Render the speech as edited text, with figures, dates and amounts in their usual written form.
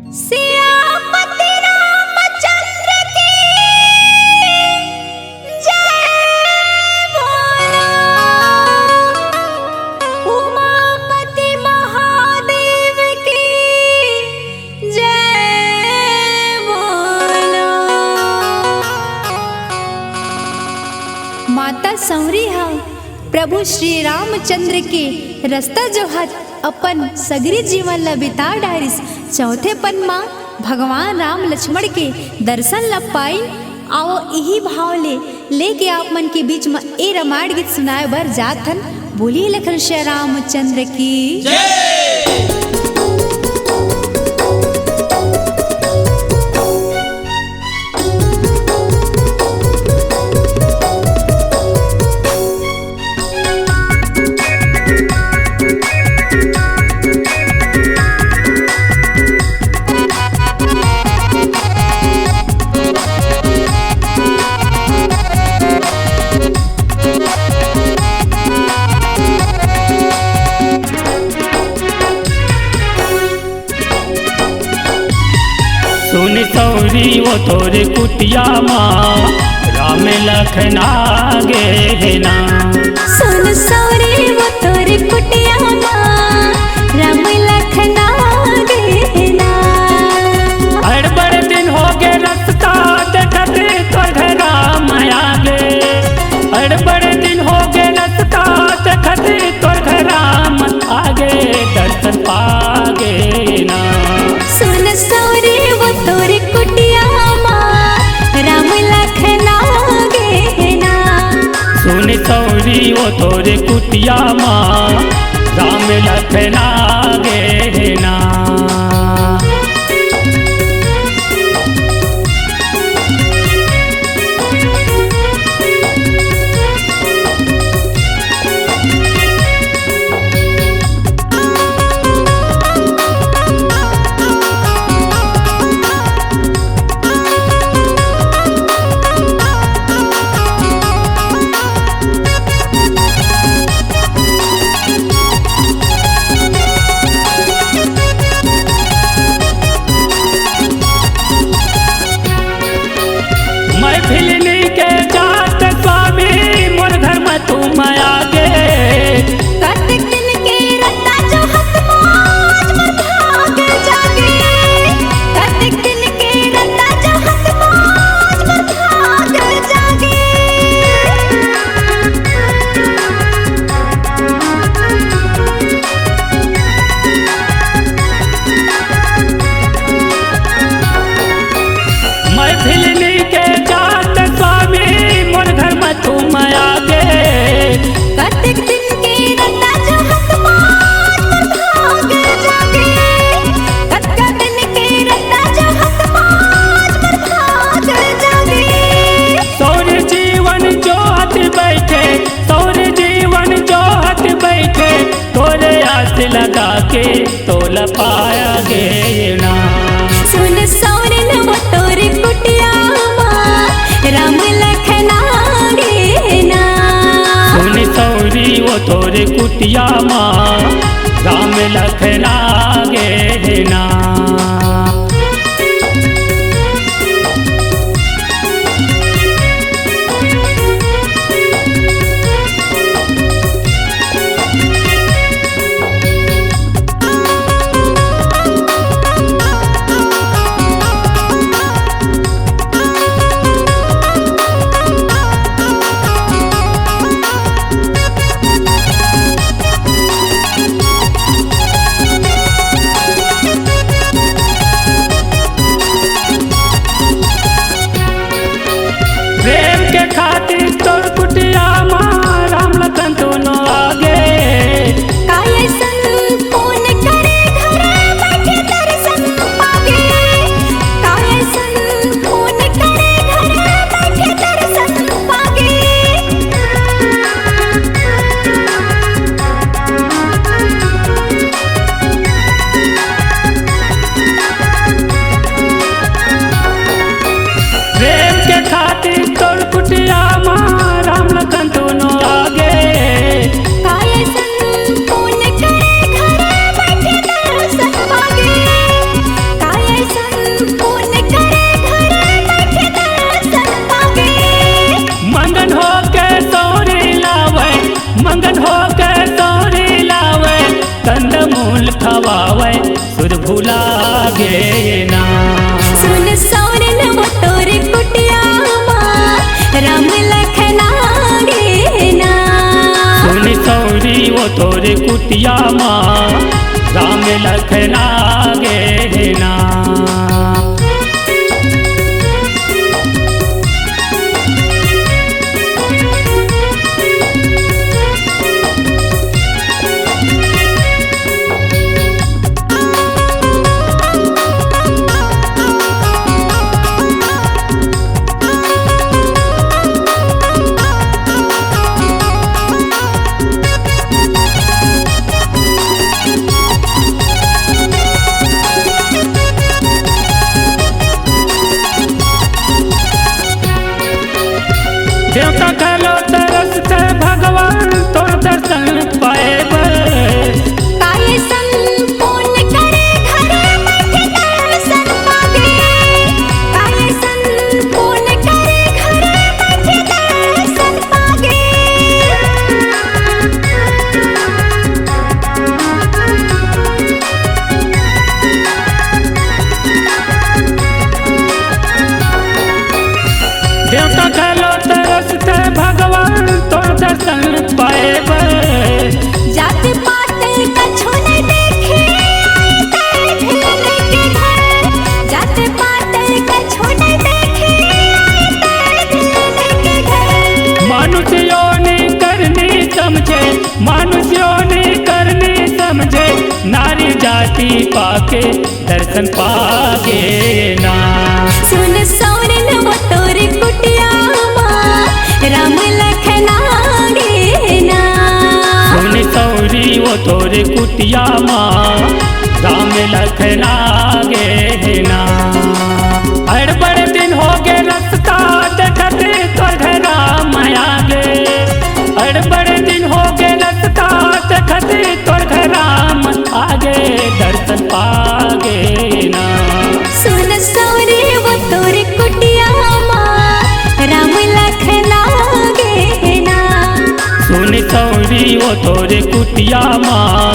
सियापति रामचंद्र की जय बोलो। उमापति महादेव की जय बोलो। माता सौरी हा प्रभु श्री रामचंद्र के रास्ता जो हाथ अपन सगरी जीवन ला बिता डारिस। चौथे पन माँ भगवान राम लक्ष्मण के दर्शन ला पाइन। आओ यही भाव लेके आप मन के बीच में ए रामायण गीत सुनाए बर जात हन। बोलिए लखन श्री रामचंद्र की जय। सुन सौरी वो तोरे कुटिया माँ राम लखन आगे ना। सुन सौरी वो तोरे कुटिया माँ राम लखन आगे ना। बड़े दिन हो गए रास्ता देखते तोर घर राम आगे। बड़े दिन हो गए रास्ता देखते तोर घर राम आगे दर्शन पागे ना। सुन सौरी वो तोरे कुटिया माँ राम लखन आगे ना। सुन सौरी वो तोरे कुटिया माँ राम लखन आगे ना। लगा के तोला पाया गे ना। सुन सौरी वो तोरे कुटिया माँ राम लखन आगे ना। सुन सौरी वो तोरे कुटिया माँ राम लखन आगे ना। कंद मूल खवावे सुध भुला गे ना। सुन सौरन वो तोरे कुटिया माँ राम लखन आगे ना। सुन सौरी वो तोरे कुटिया माँ राम लखन आगे ना। देवता खलो तरस थे भगवान तोर दर्शन पाए काये संपूर्ण करे घरे बैठे दर्शन पावे। काये संपूर्ण करे घरे बैठे दर्शन पावे। देवता खलो तरस थे भगवान तोर दर्शन पाए जाति पाते कछु नहीं देखे आए ते ढेले के घर। जाति पाते कछु नहीं देखे आए ते ढेले के घर। मनुष्यों ने करनी समझे, मनुष्यों ने करनी समझे, नारी जाति पाके दर्शन पागे ना। सुन सौरन वो तोरे कुटिया माँ राम लखन आगे ना। सुन सौरी वो तोरे कुटिया माँ राम लखन आगे ना। अड़ बड़े दिन हो गए रास्ता देखते तोर राम आगे। अड़ बड़े दिन हो गए रास्ता देखते तोर राम आगे दर्शन पागे ना। सुन सौरे वो तोरे कुटिया माँ राम लखन आगे ना। सुन सौरी वो तोरे कुटिया माँ